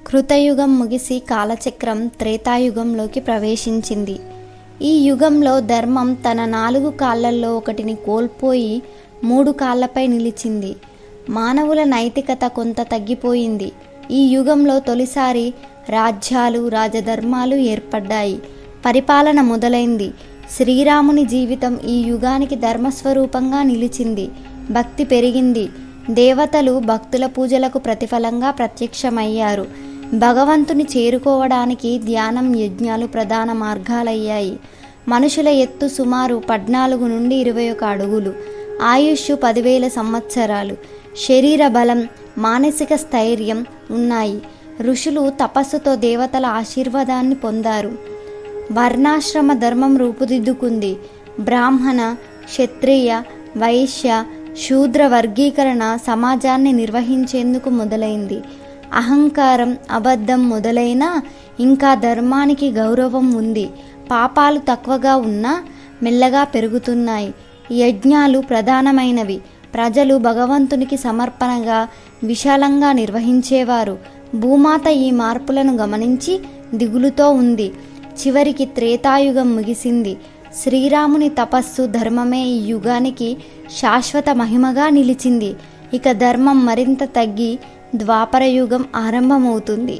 కృతయుగం ముగిసి కాలచక్రం త్రేతాయుగంలోకి ప్రవేశించింది. ఈ యుగంలో ధర్మం తన 4 కాళ్లల్లో ఒకటిని కోల్పోయి 3 కాళ్లపై నిలిచింది. మానవుల నైతికత కొంత తగ్గిపోయింది. ఈ యుగంలో తొలిసారి రాజ్యాలు, రాజధర్మాలు ఏర్పడ్డాయి. పరిపాలన మొదలైంది. శ్రీరాముని జీవితం ఈ యుగానికి ధర్మస్వరూపంగా నిలిచింది. భక్తి పెరిగింది. దేవతలు భక్తుల పూజలకు ప్రతిఫలంగా ప్రత్యక్షమయ్యారు. భగవంతుని చేరుకోవడానికి ధ్యానం, యజ్ఞాలు ప్రధాన మార్గాలయ్యాయి. మనుషుల ఎత్తు సుమారు 14 నుండి 21 అడుగులు, ఆయుష్ 10,000 సంవత్సరాలు, శరీర బలం, మానసిక స్థైర్యం ఉన్నాయి. ఋషులు తపస్సుతో దేవతల ఆశీర్వాదాన్ని పొందారు. వర్ణాశ్రమ ధర్మం రూపుదిద్దుకుంది. బ్రాహ్మణ, క్షత్రియ, వైశ్య, శూద్ర వర్గీకరణ సమాజాన్ని నిర్వహించేందుకు మొదలైంది. అహంకారం, అబద్ధం మొదలైనా ఇంకా ధర్మానికి గౌరవం ఉంది. పాపాలు తక్కువగా ఉన్నా మెల్లగా పెరుగుతున్నాయి. యజ్ఞాలు ప్రధానమైనవి. ప్రజలు భగవంతునికి సమర్పణగా విశాలంగా నిర్వహించేవారు. భూమాత ఈ మార్పులను గమనించి దిగులుతో ఉంది. చివరికి త్రేతాయుగం ముగిసింది. శ్రీరాముని తపస్సు, ధర్మమే ఈ యుగానికి శాశ్వత మహిమగా నిలిచింది. ఇక ధర్మం మరింత తగ్గి ద్వాపరయుగం ఆరంభమవుతుంది.